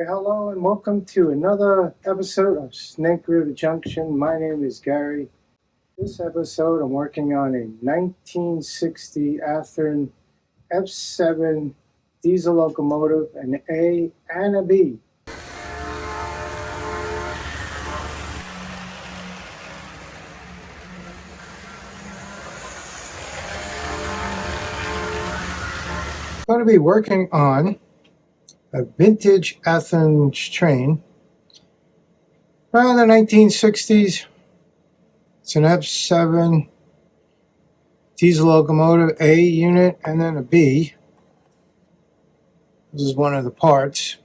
Hello and welcome to another episode of Snakeriverjunction. My name is Gary. This episode I'm working on a 1960 Athearn F7 diesel locomotive, an A and a B. I'm going to be working on a vintage Athearn train around the 1960s. It's an F7 diesel locomotive A unit and then a B. This is one of the parts.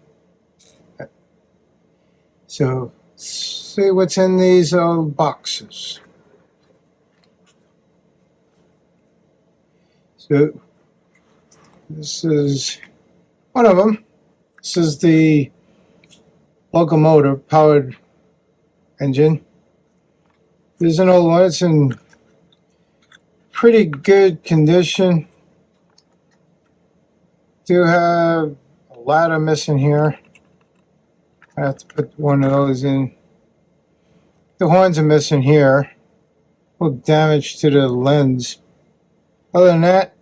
So let's see what's in these boxes. So this is one of them. This is the locomotive powered engine. This is an old one. It's in pretty good condition. Do have a ladder missing here. I have to put one of those in. The horns are missing here. A little damage to the lens. Other than that,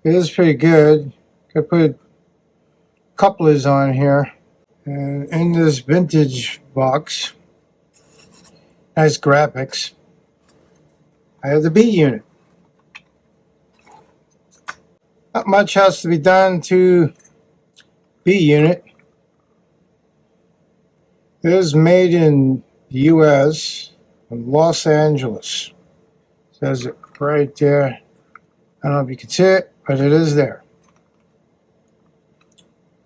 it is pretty good. I put couplers on here. And in this vintage box, has graphics. I have the B unit. Not much has to be done to B unit. It is made in the U.S. in Los Angeles. Says it right there. I don't know if you can see it, but it is there.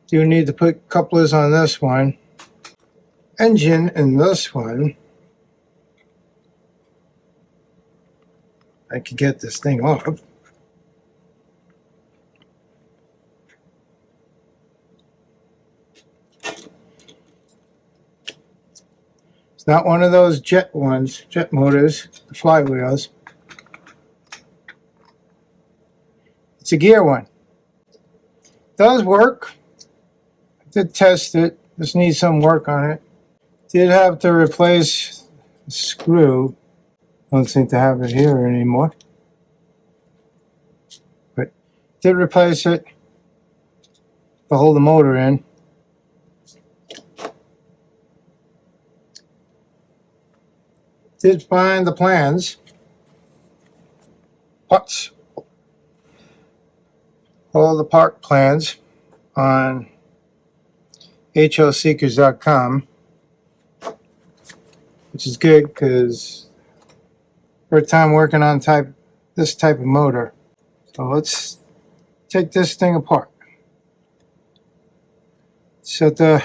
Do need to put couplers on this one. Engine in this one. I could get this thing off. It's not one of those jet motors, the flywheels. It's a gear one. Does work. I did test it. Just needs some work on it. Did have to replace the screw. Don't seem to have it here anymore. But did replace it to hold the motor in. Did find the plans. Parts. All the part plans on hoseekers.com, which is good because first time working on this type of motor. So let's take this thing apart. So to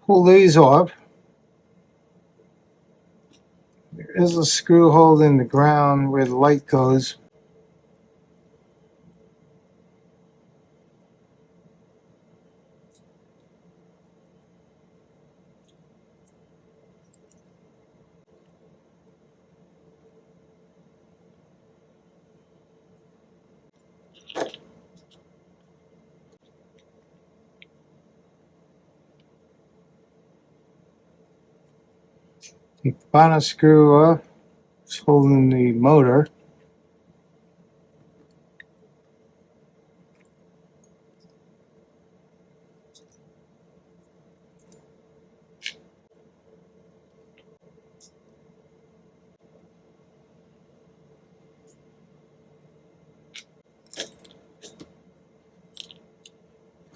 pull these off, there is a screw hole in the ground where the light goes. The bottom screw off, it's holding the motor.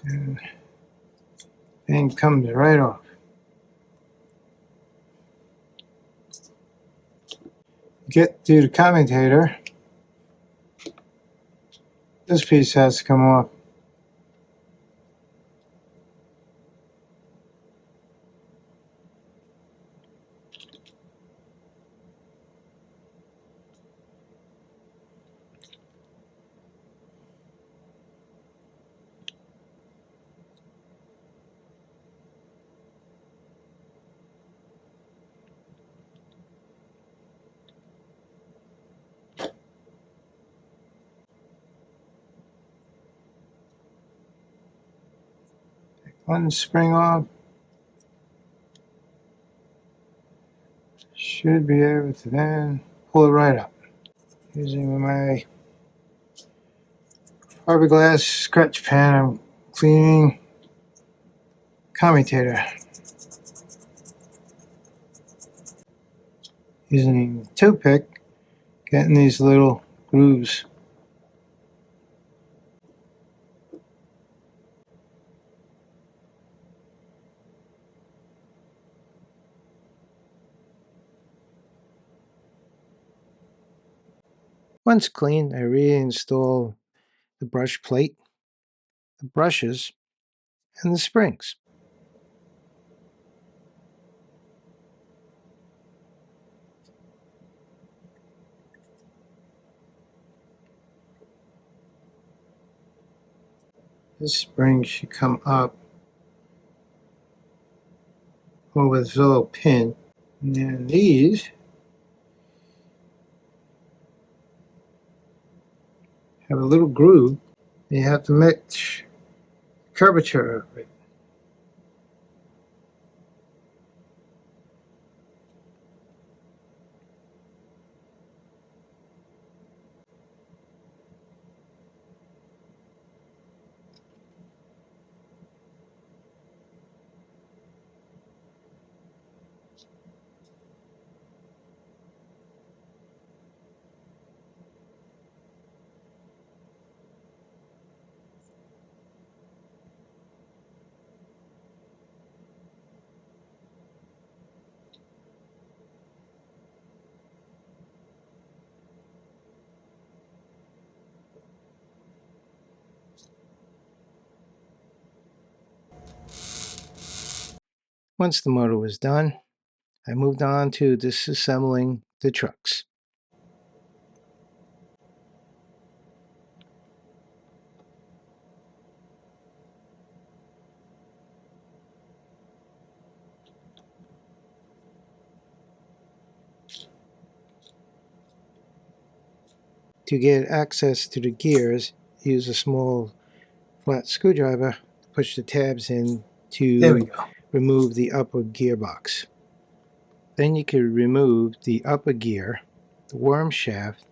And thing comes right off. Get to the commutator. This piece has to come off. one spring off. Should be able to then pull it right up. Using my fiberglass scratch pen, I'm cleaning commutator. Using the toothpick, getting these little grooves. Once cleaned, I reinstall the brush plate, the brushes, and the springs. This spring should come up over this little pin. And then these have a little groove. You have to match the curvature of it. Once the motor was done, I moved on to disassembling the trucks. To get access to the gears, use a small flat screwdriver to push the tabs in to remove the upper gearbox. Then you can remove the upper gear, the worm shaft,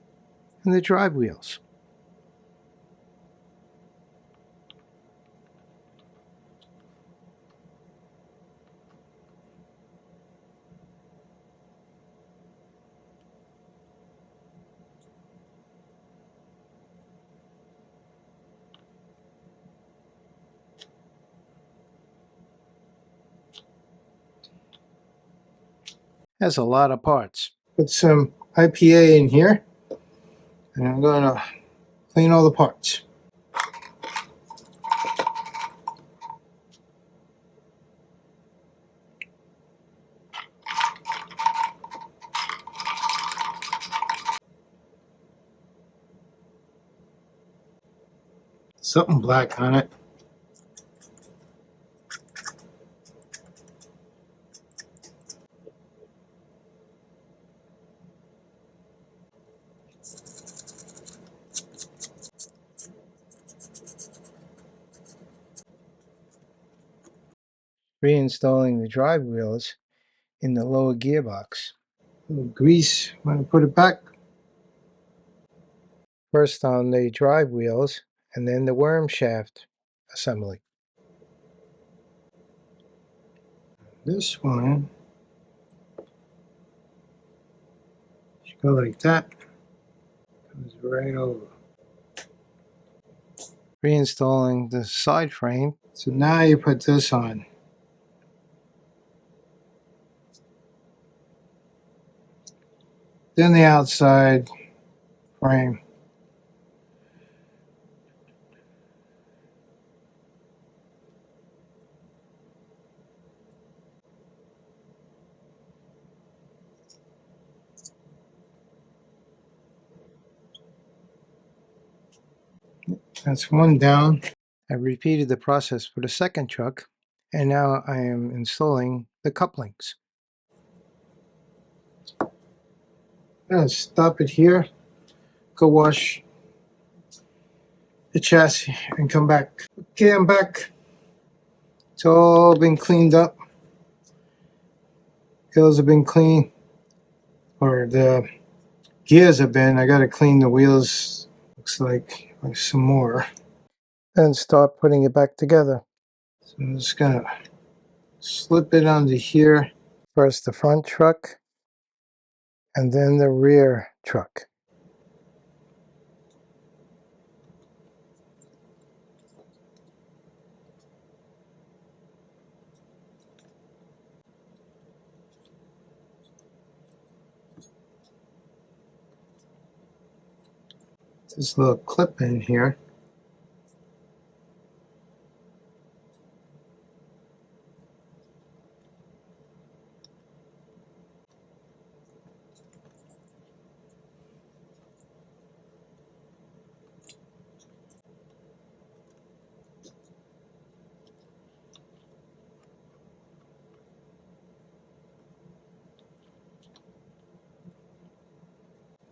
and the drive wheels. Has a lot of parts. Put some IPA in here, and I'm going to clean all the parts. Something black on it. Reinstalling the drive wheels in the lower gearbox. A little grease when I put it back. First on the drive wheels and then the worm shaft assembly. This one should go like that. Goes right over. Reinstalling the side frame. So now you put this on. Then the outside frame. That's one down. I repeated the process for the second truck, and now I am installing the couplings. I'm going to stop it here, go wash the chassis, and come back. Okay, I'm back. It's all been cleaned up. Wheels have been cleaned, or the gears have been. I got to clean the wheels, looks like some more. And start putting it back together. So I'm just going to slip it onto here. First the front truck, and then the rear truck. This little clip in here.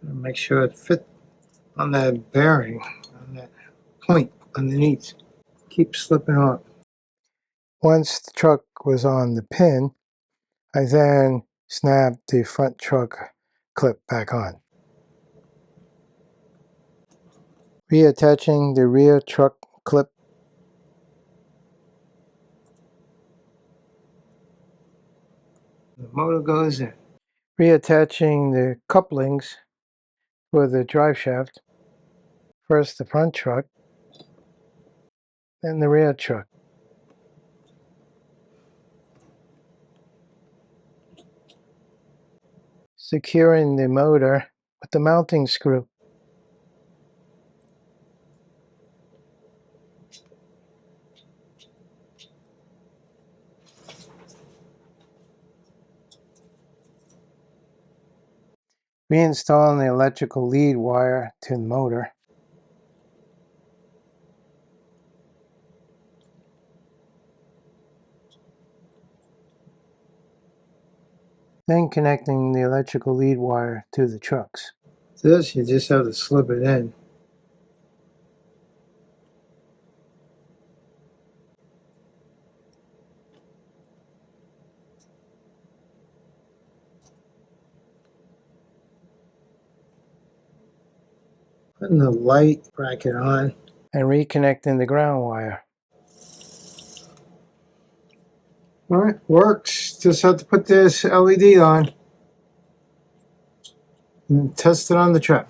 Make sure it fits on that bearing, on that point underneath. Keep slipping off. Once the truck was on the pin, I then snapped the front truck clip back on. Reattaching the rear truck clip. The motor goes in. Reattaching the couplings for the drive shaft. First the front truck, then the rear truck. Securing the motor with the mounting screw. Reinstalling the electrical lead wire to the motor. Then connecting the electrical lead wire to the trucks. This, you just have to slip it in. Putting the light bracket on. And reconnecting the ground wire. Alright, works. Just have to put this LED on and test it on the track.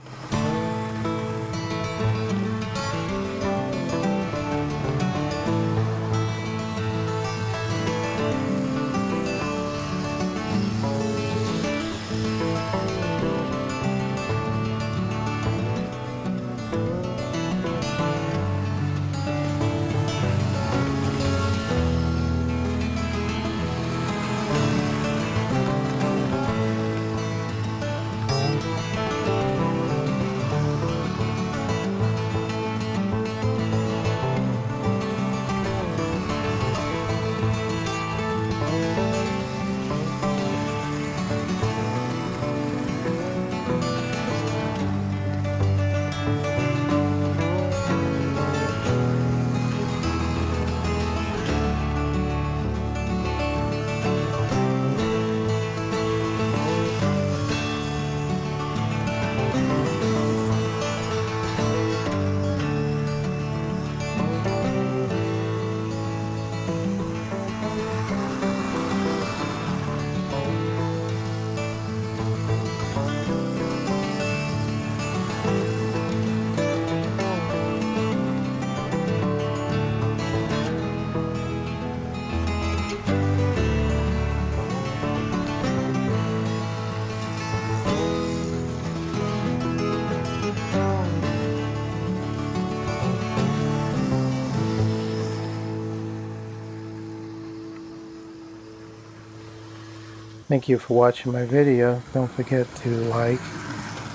Thank you for watching my video. Don't forget to like,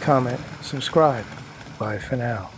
comment, subscribe. Bye for now.